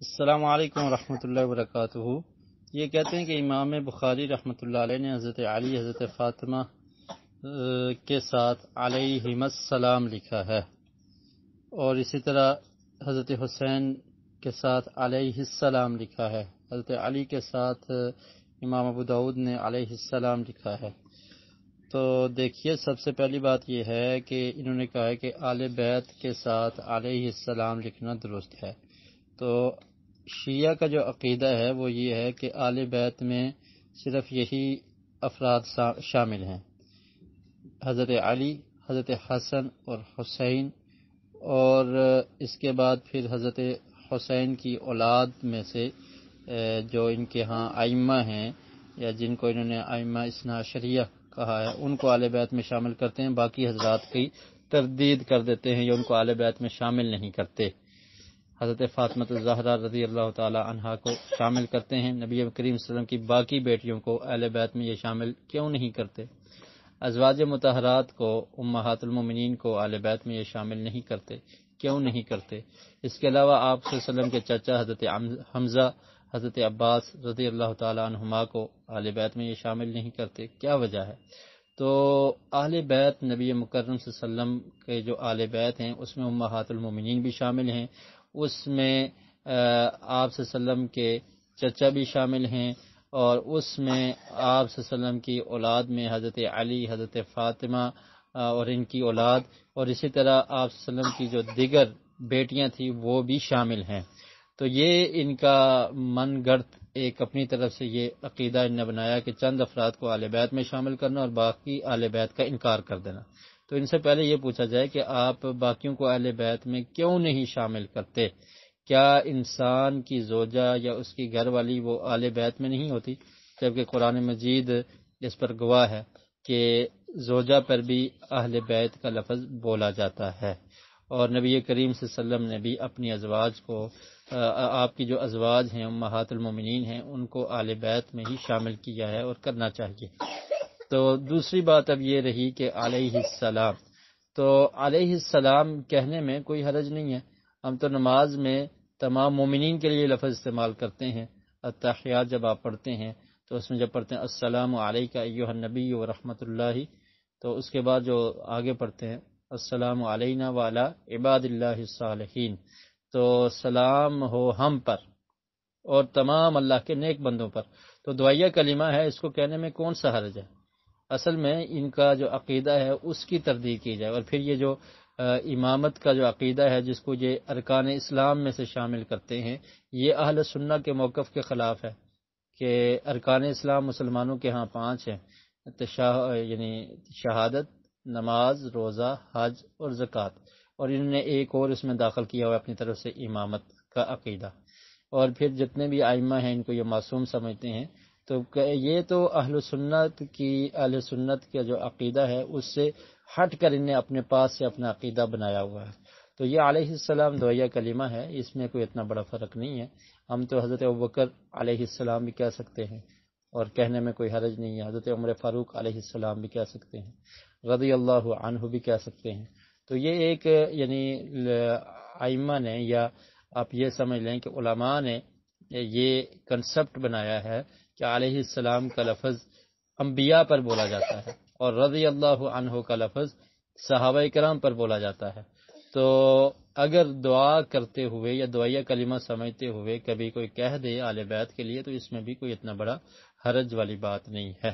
السلام علیکم ورحمۃ اللہ وبرکاتہ۔ یہ کہتے ہیں کہ امام بخاری رحمۃ اللہ علیہ نے حضرت علی حضرت فاطمہ کے ساتھ علیہم السلام لکھا ہے، اور اسی طرح حضرت حسین کے ساتھ علیہ السلام لکھا ہے۔ حضرت علی کے ساتھ امام ابو داؤد نے علیہ السلام لکھا ہے۔ تو دیکھیے، سب سے پہلی بات یہ ہے کہ انہوں نے کہا ہے کہ آل بیت کے ساتھ علیہ السلام لکھنا درست ہے۔ تو شیعہ کا جو عقیدہ ہے وہ یہ ہے کہ آل بیت میں صرف یہی افراد شامل ہیں، حضرت علی، حضرت حسن اور حسین، اور اس کے بعد پھر حضرت حسین کی اولاد میں سے جو ان کے ہاں ائمہ ہیں، یا جن کو انہوں نے ائمہ اثنا عشریہ کہا ہے، ان کو آل بیت میں شامل کرتے ہیں۔ باقی حضرات کی تردید کر دیتے ہیں یا ان کو آل بیت میں شامل نہیں کرتے۔ حضرت فاطمہ الزہرا رضی اللہ تعالی عنہا کو شامل کرتے ہیں، نبی کریم صلی اللہ علیہ وسلم کی باقی بیٹیوں کو اہل بیت میں یہ شامل کیوں نہیں کرتے؟ ازواج مطہرات کو، امہات المومنین کو اہل بیت میں یہ شامل نہیں کرتے، کیوں نہیں کرتے؟ اس کے علاوہ آپ صلی اللہ علیہ وسلم کے چچا حضرت حمزہ، حضرت عباس رضی اللہ تعالی عنہما کو اہل بیت میں یہ شامل نہیں کرتے، کیا وجہ ہے؟ تو اہل بیت نبی مکرم صلی اللہ علیہ وسلم کے جو اہل بیت ہیں اس میں امہات المومنین بھی شامل ہیں، اس میں آپ صلی اللہ علیہ وسلم کے چچا بھی شامل ہیں، اور اس میں آپ صلی اللہ علیہ وسلم کی اولاد میں حضرت علی، حضرت فاطمہ اور ان کی اولاد، اور اسی طرح آپ صلی اللہ علیہ وسلم کی جو دیگر بیٹیاں تھیں وہ بھی شامل ہیں۔ تو یہ ان کا من گڑت ایک اپنی طرف سے یہ عقیدہ ان نے بنایا کہ چند افراد کو اہل بیت میں شامل کرنا اور باقی اہل بیت کا انکار کر دینا۔ تو ان سے پہلے یہ پوچھا جائے کہ آپ باقیوں کو اہل بیت میں کیوں نہیں شامل کرتے؟ کیا انسان کی زوجہ یا اس کی گھر والی وہ اہل بیت میں نہیں ہوتی؟ جبکہ قرآن مجید اس پر گواہ ہے کہ زوجہ پر بھی اہل بیت کا لفظ بولا جاتا ہے، اور نبی کریم صلی اللہ علیہ وسلم نے بھی اپنی ازواج کو، آپ کی جو ازواج ہیں امہات المومنین ہیں، ان کو اہل بیت میں ہی شامل کیا ہے اور کرنا چاہیے۔ تو دوسری بات اب یہ رہی کہ علیہ السلام، تو علیہ السلام کہنے میں کوئی حرج نہیں ہے۔ ہم تو نماز میں تمام مومنین کے لیے لفظ استعمال کرتے ہیں۔ التحیات جب آپ پڑھتے ہیں تو اس میں جب پڑھتے ہیں السلام علیک ایھا النبی ورحمۃ اللہ، تو اس کے بعد جو آگے پڑھتے ہیں السلام علینا وعلی عباد اللہ الصالحین، تو سلام ہو ہم پر اور تمام اللہ کے نیک بندوں پر۔ تو دعائیہ کلمہ ہے، اس کو کہنے میں کون سا حرج ہے؟ اصل میں ان کا جو عقیدہ ہے اس کی تردید کی جائے۔ اور پھر یہ جو امامت کا جو عقیدہ ہے جس کو یہ ارکان اسلام میں سے شامل کرتے ہیں، یہ اہل سنہ کے موقف کے خلاف ہے کہ ارکان اسلام مسلمانوں کے ہاں 5 ہیں، یعنی شہادت، نماز، روزہ، حج اور زکوٰۃ، اور انہوں نے ایک اور اس میں داخل کیا ہوا اپنی طرف سے امامت کا عقیدہ۔ اور پھر جتنے بھی ائمہ ہیں ان کو یہ معصوم سمجھتے ہیں۔ تو یہ تو اہل سنت کا جو عقیدہ ہے اس سے ہٹ کر انہیں اپنے پاس سے اپنا عقیدہ بنایا ہوا ہے۔ تو یہ علیہ السلام دعائیہ کلمہ ہے، اس میں کوئی اتنا بڑا فرق نہیں ہے۔ ہم تو حضرت ابوبکر علیہ السلام بھی کہہ سکتے ہیں اور کہنے میں کوئی حرج نہیں ہے، حضرت عمر فاروق علیہ السلام بھی کہہ سکتے ہیں، رضی اللہ عنہ بھی کہہ سکتے ہیں۔ تو یہ ایک یعنی ائمہ نے، یا آپ یہ سمجھ لیں کہ علماء نے یہ کنسپٹ بنایا ہے کہ علیہ السلام کا لفظ انبیاء پر بولا جاتا ہے اور رضی اللہ عنہ کا لفظ صحابہ کرام پر بولا جاتا ہے۔ تو اگر دعا کرتے ہوئے یا دعائیہ کلمہ سمجھتے ہوئے کبھی کوئی کہہ دے آل بیت کے لیے تو اس میں بھی کوئی اتنا بڑا حرج والی بات نہیں ہے۔